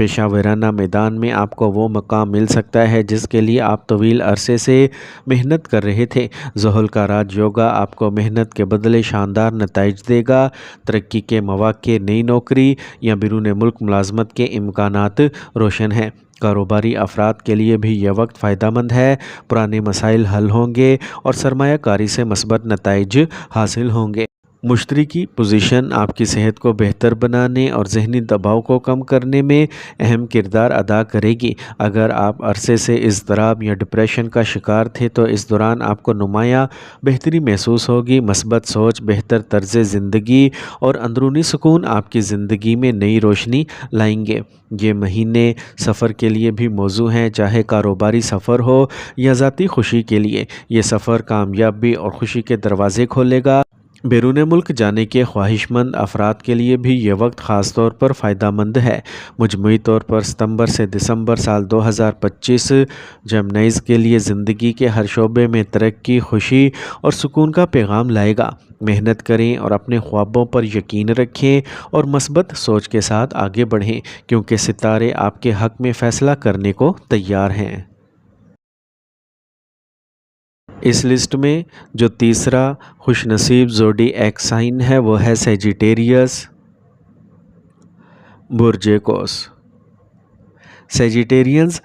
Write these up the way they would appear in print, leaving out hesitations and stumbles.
پیشہ ورانہ میدان میں آپ کو وہ مقام مل سکتا ہے جس کے لیے آپ طویل عرصے سے محنت کر رہے تھے۔ زحل کا راج یوگا آپ کو محنت کے بدلے شاندار نتائج دے گا۔ ترقی کے مواقع، نئی نوکری یا بیرون ملک ملازمت کے امکانات روشن ہیں۔ کاروباری افراد کے لیے بھی یہ وقت فائدہ مند ہے۔ پرانے مسائل حل ہوں گے اور سرمایہ کاری سے مثبت نتائج حاصل ہوں گے۔ مشتری کی پوزیشن آپ کی صحت کو بہتر بنانے اور ذہنی دباؤ کو کم کرنے میں اہم کردار ادا کرے گی۔ اگر آپ عرصے سے اضطراب یا ڈپریشن کا شکار تھے تو اس دوران آپ کو نمایاں بہتری محسوس ہوگی۔ مثبت سوچ، بہتر طرز زندگی اور اندرونی سکون آپ کی زندگی میں نئی روشنی لائیں گے۔ یہ مہینے سفر کے لیے بھی موزوں ہیں، چاہے کاروباری سفر ہو یا ذاتی خوشی کے لیے۔ یہ سفر کامیابی اور خوشی کے دروازے کھولے گا۔ بیرون ملک جانے کے خواہش مند افراد کے لیے بھی یہ وقت خاص طور پر فائدہ مند ہے۔ مجموعی طور پر ستمبر سے دسمبر سال 2025 جیمنائز کے لیے زندگی کے ہر شعبے میں ترقی، خوشی اور سکون کا پیغام لائے گا۔ محنت کریں اور اپنے خوابوں پر یقین رکھیں اور مثبت سوچ کے ساتھ آگے بڑھیں، کیونکہ ستارے آپ کے حق میں فیصلہ کرنے کو تیار ہیں۔ اس لسٹ میں جو تیسرا خوش نصیب زوڈی ایک سائن ہے وہ ہے سیجیٹیریس، برج قوس۔ سیجیٹیرینز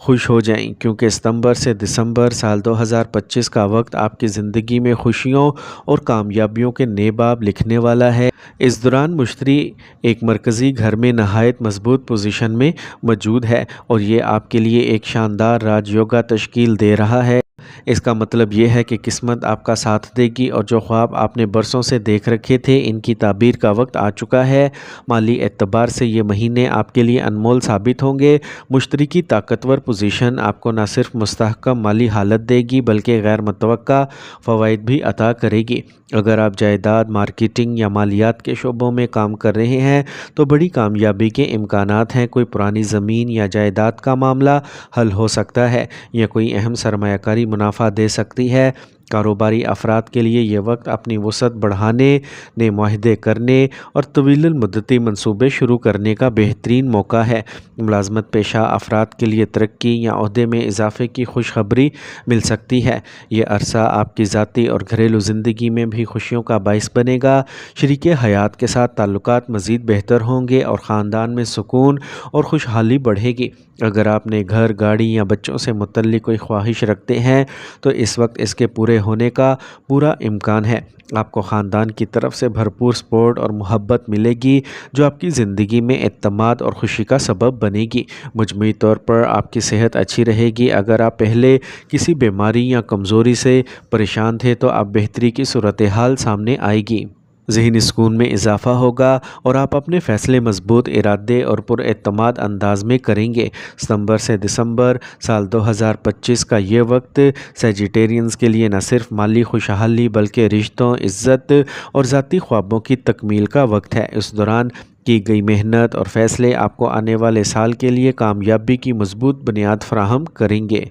خوش ہو جائیں کیونکہ ستمبر سے دسمبر سال 2025 کا وقت آپ کی زندگی میں خوشیوں اور کامیابیوں کے نئے باب لکھنے والا ہے۔ اس دوران مشتری ایک مرکزی گھر میں نہایت مضبوط پوزیشن میں موجود ہے اور یہ آپ کے لیے ایک شاندار راج یوگا تشکیل دے رہا ہے۔ اس کا مطلب یہ ہے کہ قسمت آپ کا ساتھ دے گی اور جو خواب آپ نے برسوں سے دیکھ رکھے تھے ان کی تعبیر کا وقت آ چکا ہے۔ مالی اعتبار سے یہ مہینے آپ کے لیے انمول ثابت ہوں گے۔ مشتری کی طاقتور پوزیشن آپ کو نہ صرف مستحکم مالی حالت دے گی بلکہ غیر متوقع فوائد بھی عطا کرے گی۔ اگر آپ جائیداد، مارکیٹنگ یا مالیات کے شعبوں میں کام کر رہے ہیں تو بڑی کامیابی کے امکانات ہیں۔ کوئی پرانی زمین یا جائیداد کا معاملہ حل ہو سکتا ہے یا کوئی اہم سرمایہ کاری منافع دے سکتی ہے۔ کاروباری افراد کے لیے یہ وقت اپنی وسعت بڑھانے، نئے معاہدے کرنے اور طویل المدتی منصوبے شروع کرنے کا بہترین موقع ہے۔ ملازمت پیشہ افراد کے لیے ترقی یا عہدے میں اضافے کی خوشخبری مل سکتی ہے۔ یہ عرصہ آپ کی ذاتی اور گھریلو زندگی میں بھی خوشیوں کا باعث بنے گا۔ شریک حیات کے ساتھ تعلقات مزید بہتر ہوں گے اور خاندان میں سکون اور خوشحالی بڑھے گی۔ اگر آپ نے گھر، گاڑی یا بچوں سے متعلق کوئی خواہش رکھتے ہیں تو اس وقت اس کے پورے ہونے کا پورا امکان ہے۔ آپ کو خاندان کی طرف سے بھرپور سپورٹ اور محبت ملے گی جو آپ کی زندگی میں اعتماد اور خوشی کا سبب بنے گی۔ مجموعی طور پر آپ کی صحت اچھی رہے گی۔ اگر آپ پہلے کسی بیماری یا کمزوری سے پریشان تھے تو اب بہتری کی صورتحال سامنے آئے گی۔ ذہنی سکون میں اضافہ ہوگا اور آپ اپنے فیصلے مضبوط ارادے اور پر اعتماد انداز میں کریں گے۔ ستمبر سے دسمبر سال 2025 کا یہ وقت سیجیٹیرینز کے لیے نہ صرف مالی خوشحالی بلکہ رشتوں، عزت اور ذاتی خوابوں کی تکمیل کا وقت ہے۔ اس دوران کی گئی محنت اور فیصلے آپ کو آنے والے سال کے لیے کامیابی کی مضبوط بنیاد فراہم کریں گے۔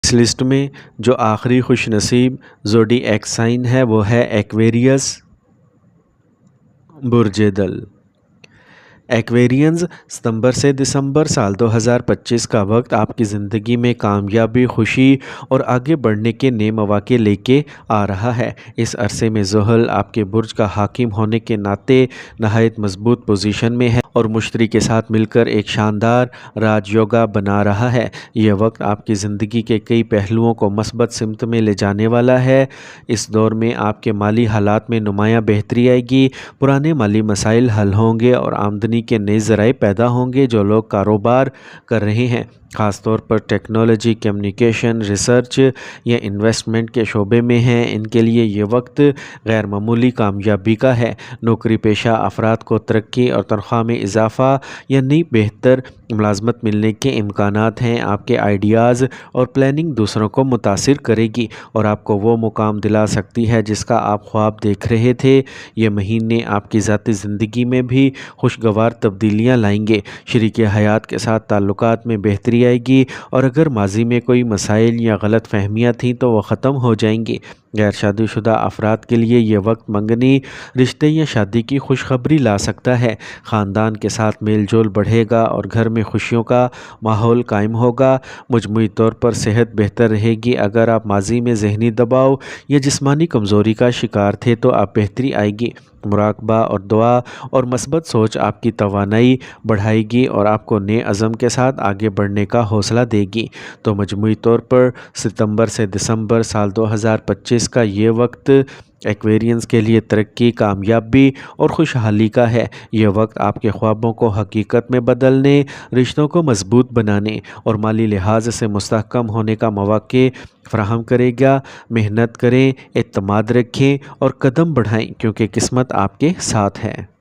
اس لسٹ میں جو آخری خوش نصیب زوڈی ایک سائن ہے وہ ہے ایکویریس، برج دل۔ ایکویرینز ستمبر سے دسمبر سال 2025 کا وقت آپ کی زندگی میں کامیابی، خوشی اور آگے بڑھنے کے نئے مواقع لے کے آ رہا ہے۔ اس عرصے میں زحل آپ کے برج کا حاکم ہونے کے ناطے نہایت مضبوط پوزیشن میں ہے اور مشتری کے ساتھ مل کر ایک شاندار راج یوگا بنا رہا ہے۔ یہ وقت آپ کی زندگی کے کئی پہلوؤں کو مثبت سمت میں لے جانے والا ہے۔ اس دور میں آپ کے مالی حالات میں نمایاں بہتری آئے گی، پرانے مالی مسائل حل ہوں گے اور آمدنی کے نئے ذرائع پیدا ہوں گے۔ جو لوگ کاروبار کر رہے ہیں، خاص طور پر ٹیکنالوجی، کمیونیکیشن، ریسرچ یا انویسٹمنٹ کے شعبے میں ہیں، ان کے لیے یہ وقت غیر معمولی کامیابی کا ہے۔ نوکری پیشہ افراد کو ترقی اور تنخواہ میں اضافہ یا نئی بہتر ملازمت ملنے کے امکانات ہیں۔ آپ کے آئیڈیاز اور پلاننگ دوسروں کو متاثر کرے گی اور آپ کو وہ مقام دلا سکتی ہے جس کا آپ خواب دیکھ رہے تھے۔ یہ مہینے آپ کی ذاتی زندگی میں بھی خوشگوار تبدیلیاں لائیں گے۔ شریک حیات کے ساتھ تعلقات میں بہتری آئے گی اور اگر ماضی میں کوئی مسائل یا غلط فہمیاں تھیں تو وہ ختم ہو جائیں گی۔ غیر شادی شدہ افراد کے لیے یہ وقت منگنی رشتے یا شادی کی خوشخبری لا سکتا ہے۔ خاندان کے ساتھ میل جول بڑھے گا اور گھر میں خوشیوں کا ماحول قائم ہوگا۔ مجموعی طور پر صحت بہتر رہے گی۔ اگر آپ ماضی میں ذہنی دباؤ یا جسمانی کمزوری کا شکار تھے تو اب بہتری آئے گی۔ مراقبہ اور دعا اور مثبت سوچ آپ کی توانائی بڑھائے گی اور آپ کو نئے عزم کے ساتھ آگے بڑھنے کا حوصلہ دے گی۔ تو مجموعی طور پر ستمبر سے دسمبر سال 2025 کا یہ وقت ایکویرینز کے لیے ترقی، کامیابی اور خوشحالی کا ہے۔ یہ وقت آپ کے خوابوں کو حقیقت میں بدلنے، رشتوں کو مضبوط بنانے اور مالی لحاظ سے مستحکم ہونے کا مواقع فراہم کرے گا۔ محنت کریں، اعتماد رکھیں اور قدم بڑھائیں کیونکہ قسمت آپ کے ساتھ ہے۔